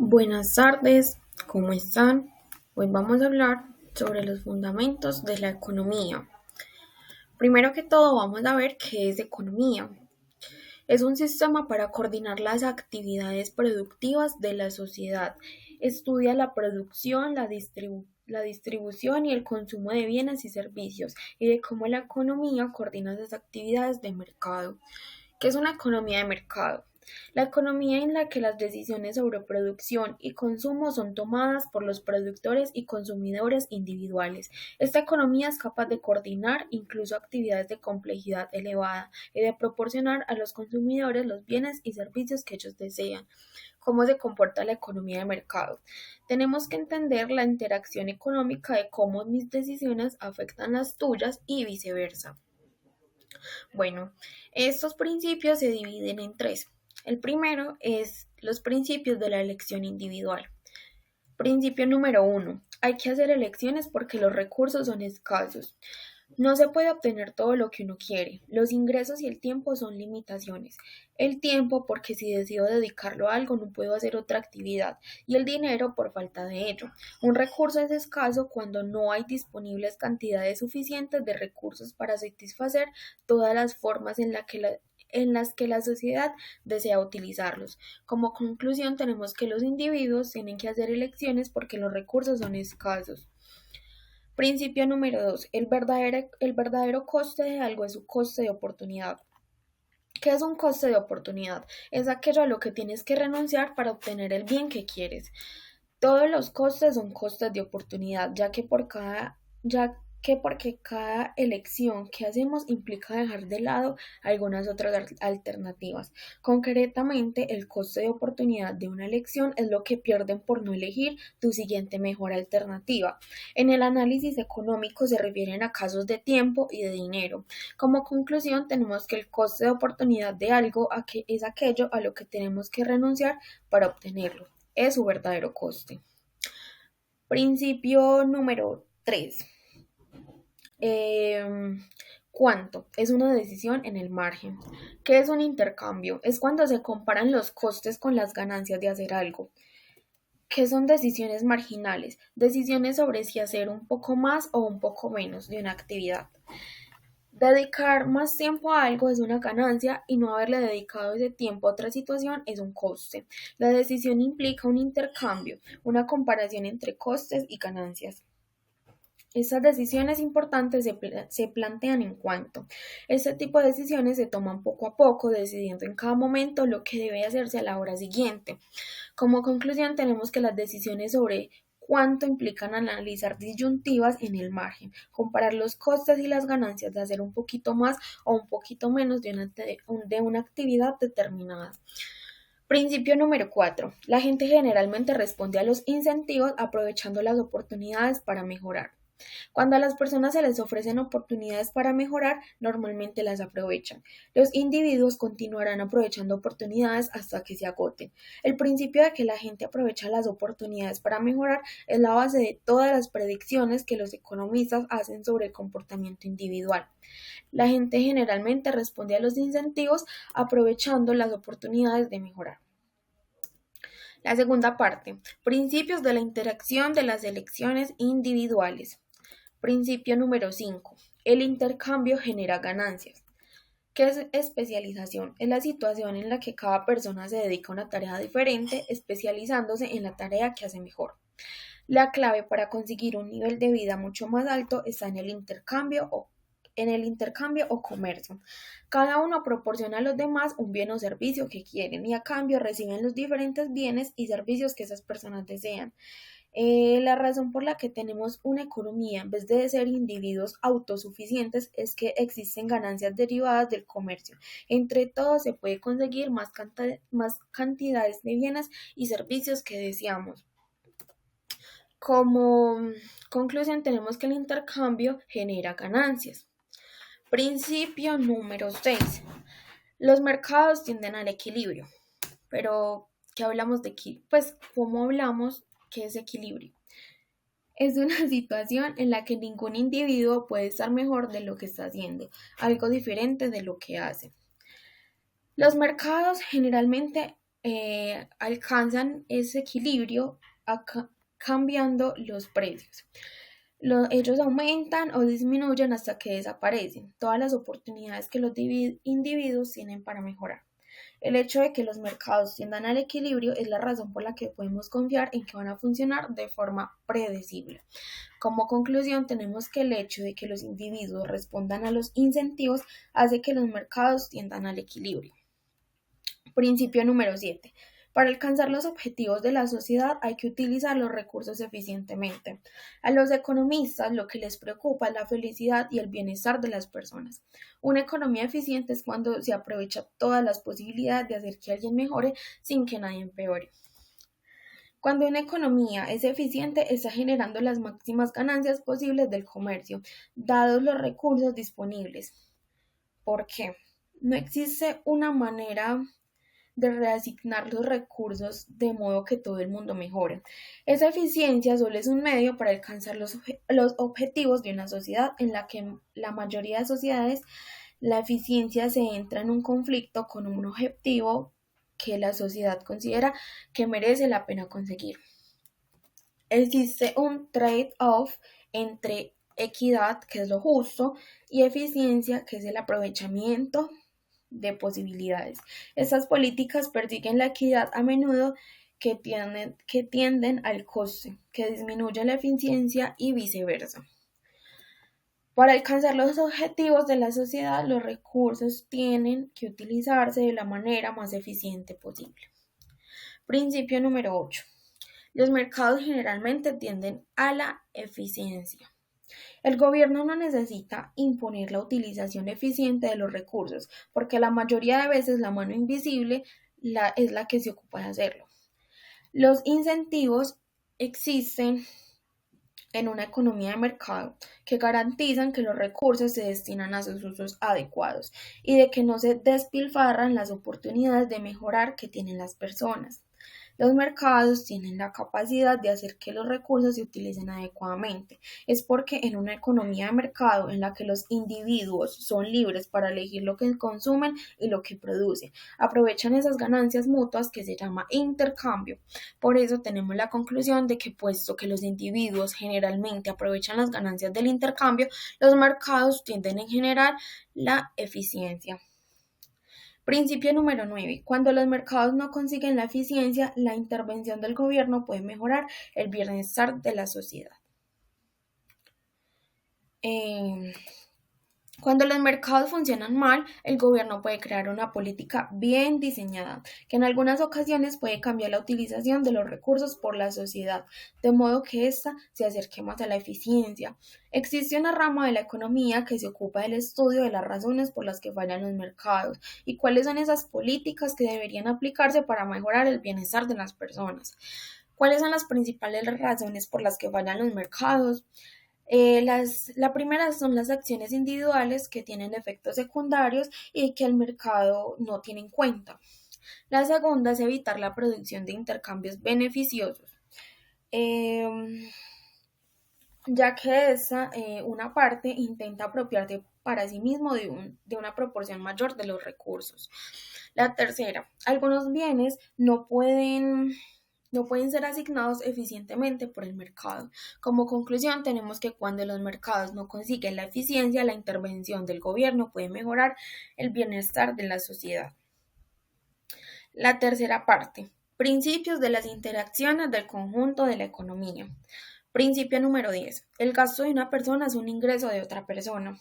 Buenas tardes, ¿cómo están? Hoy vamos a hablar sobre los fundamentos de la economía. Primero que todo, vamos a ver qué es economía. Es un sistema para coordinar las actividades productivas de la sociedad. Estudia la producción, la distribución y el consumo de bienes y servicios y de cómo la economía coordina esas actividades de mercado. ¿Qué es una economía de mercado? La economía en la que las decisiones sobre producción y consumo son tomadas por los productores y consumidores individuales. Esta economía es capaz de coordinar incluso actividades de complejidad elevada y de proporcionar a los consumidores los bienes y servicios que ellos desean. ¿Cómo se comporta la economía de mercado? Tenemos que entender la interacción económica de cómo mis decisiones afectan las tuyas y viceversa. Bueno, estos principios se dividen en tres. El primero es los principios de la elección individual. Principio número uno. Hay que hacer elecciones porque los recursos son escasos. No se puede obtener todo lo que uno quiere. Los ingresos y el tiempo son limitaciones. El tiempo porque si decido dedicarlo a algo no puedo hacer otra actividad y el dinero por falta de ello. Un recurso es escaso cuando no hay disponibles cantidades suficientes de recursos para satisfacer todas las formas en las que la sociedad desea utilizarlos. Como conclusión tenemos que los individuos tienen que hacer elecciones porque los recursos son escasos. Principio número 2. El verdadero coste de algo es su coste de oportunidad. ¿Qué es un coste de oportunidad? Es aquello a lo que tienes que renunciar para obtener el bien que quieres. Todos los costes son costes de oportunidad, ya que porque cada elección que hacemos implica dejar de lado algunas otras alternativas. Concretamente, el coste de oportunidad de una elección es lo que pierden por no elegir tu siguiente mejor alternativa. En el análisis económico se refieren a casos de tiempo y de dinero. Como conclusión, tenemos que el coste de oportunidad de algo es aquello a lo que tenemos que renunciar para obtenerlo. Es su verdadero coste. Principio número 3. ¿Cuánto? Es una decisión en el margen. ¿Qué es un intercambio? Es cuando se comparan los costes con las ganancias de hacer algo. ¿Qué son decisiones marginales? Decisiones sobre si hacer un poco más o un poco menos de una actividad. Dedicar más tiempo a algo es una ganancia y no haberle dedicado ese tiempo a otra situación es un coste. La decisión implica un intercambio, una comparación entre costes y ganancias. Estas decisiones importantes se plantean en cuanto. Este tipo de decisiones se toman poco a poco, decidiendo en cada momento lo que debe hacerse a la hora siguiente. Como conclusión, tenemos que las decisiones sobre cuánto implican analizar disyuntivas en el margen, comparar los costes y las ganancias de hacer un poquito más o un poquito menos de una actividad determinada. Principio número 4. La gente generalmente responde a los incentivos aprovechando las oportunidades para mejorar. Cuando a las personas se les ofrecen oportunidades para mejorar, normalmente las aprovechan. Los individuos continuarán aprovechando oportunidades hasta que se agoten. El principio de que la gente aprovecha las oportunidades para mejorar es la base de todas las predicciones que los economistas hacen sobre el comportamiento individual. La gente generalmente responde a los incentivos aprovechando las oportunidades de mejorar. La segunda parte, principios de la interacción de las elecciones individuales. Principio número 5. El intercambio genera ganancias. ¿Qué es especialización? Es la situación en la que cada persona se dedica a una tarea diferente, especializándose en la tarea que hace mejor. La clave para conseguir un nivel de vida mucho más alto está en el intercambio o comercio. Cada uno proporciona a los demás un bien o servicio que quieren y a cambio reciben los diferentes bienes y servicios que esas personas desean. La razón por la que tenemos una economía en vez de ser individuos autosuficientes es que existen ganancias derivadas del comercio. Entre todos se puede conseguir más cantidades de bienes y servicios que deseamos. Como conclusión tenemos que el intercambio genera ganancias. Principio número 6. Los mercados tienden al equilibrio. Pero, ¿qué hablamos de equilibrio? Pues, ¿cómo hablamos que es equilibrio? Es una situación en la que ningún individuo puede estar mejor de lo que está haciendo, algo diferente de lo que hace. Los mercados generalmente alcanzan ese equilibrio cambiando los precios. Ellos aumentan o disminuyen hasta que desaparecen todas las oportunidades que los individuos tienen para mejorar. El hecho de que los mercados tiendan al equilibrio es la razón por la que podemos confiar en que van a funcionar de forma predecible. Como conclusión, tenemos que el hecho de que los individuos respondan a los incentivos hace que los mercados tiendan al equilibrio. Principio número 7. Para alcanzar los objetivos de la sociedad hay que utilizar los recursos eficientemente. A los economistas lo que les preocupa es la felicidad y el bienestar de las personas. Una economía eficiente es cuando se aprovecha todas las posibilidades de hacer que alguien mejore sin que nadie empeore. Cuando una economía es eficiente, está generando las máximas ganancias posibles del comercio, dados los recursos disponibles. ¿Por qué? No existe una manera de reasignar los recursos de modo que todo el mundo mejore. Esa eficiencia solo es un medio para alcanzar los objetivos de una sociedad en la que en la mayoría de sociedades la eficiencia se entra en un conflicto con un objetivo que la sociedad considera que merece la pena conseguir. Existe un trade-off entre equidad, que es lo justo, y eficiencia, que es el aprovechamiento de posibilidades. Estas políticas persiguen la equidad a menudo que tienden al coste, que disminuye la eficiencia y viceversa. Para alcanzar los objetivos de la sociedad, los recursos tienen que utilizarse de la manera más eficiente posible. Principio número 8. Los mercados generalmente tienden a la eficiencia. El gobierno no necesita imponer la utilización eficiente de los recursos, porque la mayoría de veces la mano invisible es la que se ocupa de hacerlo. Los incentivos existen en una economía de mercado que garantizan que los recursos se destinan a sus usos adecuados y de que no se despilfarran las oportunidades de mejorar que tienen las personas. Los mercados tienen la capacidad de hacer que los recursos se utilicen adecuadamente. Es porque en una economía de mercado en la que los individuos son libres para elegir lo que consumen y lo que producen, aprovechan esas ganancias mutuas que se llama intercambio. Por eso tenemos la conclusión de que puesto que los individuos generalmente aprovechan las ganancias del intercambio, los mercados tienden en generar la eficiencia. Principio número 9. Cuando los mercados no consiguen la eficiencia, la intervención del gobierno puede mejorar el bienestar de la sociedad. Cuando los mercados funcionan mal, el gobierno puede crear una política bien diseñada, que en algunas ocasiones puede cambiar la utilización de los recursos por la sociedad, de modo que ésta se acerque más a la eficiencia. Existe una rama de la economía que se ocupa del estudio de las razones por las que fallan los mercados y cuáles son esas políticas que deberían aplicarse para mejorar el bienestar de las personas. ¿Cuáles son las principales razones por las que fallan los mercados? La primera son las acciones individuales que tienen efectos secundarios y que el mercado no tiene en cuenta. La segunda es evitar la producción de intercambios beneficiosos, ya que una parte intenta apropiarse para sí mismo de una proporción mayor de los recursos. La tercera, algunos bienes no pueden ser asignados eficientemente por el mercado. Como conclusión, tenemos que cuando los mercados no consiguen la eficiencia, la intervención del gobierno puede mejorar el bienestar de la sociedad. La tercera parte, principios de las interacciones del conjunto de la economía. Principio número 10. El gasto de una persona es un ingreso de otra persona.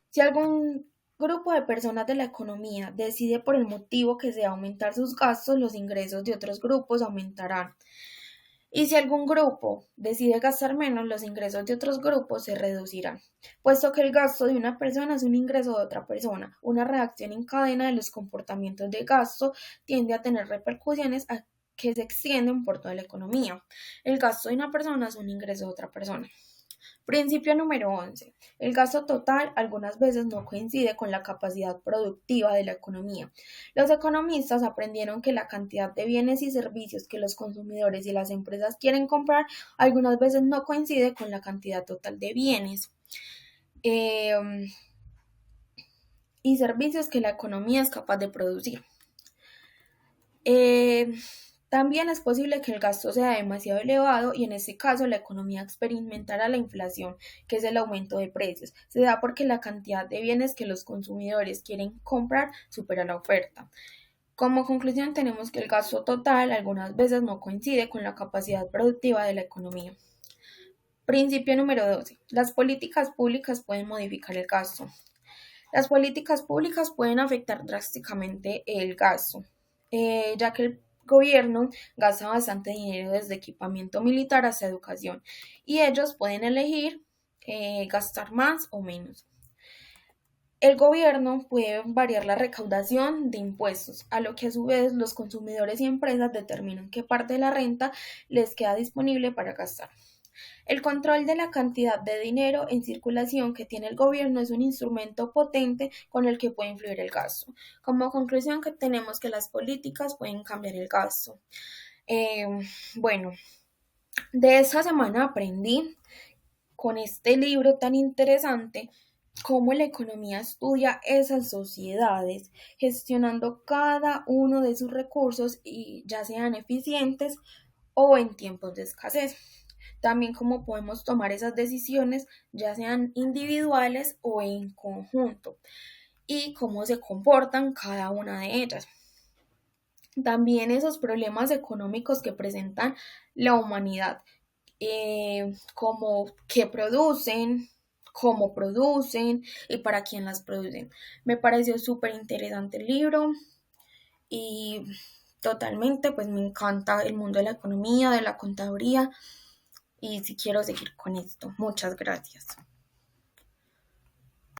Si algún grupo de personas de la economía decide por el motivo que sea aumentar sus gastos, los ingresos de otros grupos aumentarán. Y si algún grupo decide gastar menos, los ingresos de otros grupos se reducirán. Puesto que el gasto de una persona es un ingreso de otra persona, una reacción en cadena de los comportamientos de gasto tiende a tener repercusiones que se extienden por toda la economía. El gasto de una persona es un ingreso de otra persona. Principio número 11. El gasto total algunas veces no coincide con la capacidad productiva de la economía. Los economistas aprendieron que la cantidad de bienes y servicios que los consumidores y las empresas quieren comprar algunas veces no coincide con la cantidad total de bienes y servicios que la economía es capaz de producir. Eh, También es posible que el gasto sea demasiado elevado y en este caso la economía experimentará la inflación, que es el aumento de precios. Se da porque la cantidad de bienes que los consumidores quieren comprar supera la oferta. Como conclusión, tenemos que el gasto total algunas veces no coincide con la capacidad productiva de la economía. Principio número 12. Las políticas públicas pueden modificar el gasto. Las políticas públicas pueden afectar drásticamente el gasto, ya que el gobierno gasta bastante dinero desde equipamiento militar hasta educación y ellos pueden elegir gastar más o menos. El gobierno puede variar la recaudación de impuestos, a lo que a su vez los consumidores y empresas determinan qué parte de la renta les queda disponible para gastar. El control de la cantidad de dinero en circulación que tiene el gobierno es un instrumento potente con el que puede influir el gasto. Como conclusión que tenemos que las políticas pueden cambiar el gasto. Eh, bueno, de esta semana aprendí con este libro tan interesante cómo la economía estudia esas sociedades, gestionando cada uno de sus recursos y ya sean eficientes o en tiempos de escasez. También cómo podemos tomar esas decisiones, ya sean individuales o en conjunto, y cómo se comportan cada una de ellas. También esos problemas económicos que presentan la humanidad, como qué producen, cómo producen y para quién las producen. Me pareció súper interesante el libro y totalmente, pues me encanta el mundo de la economía, de la contaduría y si quiero seguir con esto. Muchas gracias.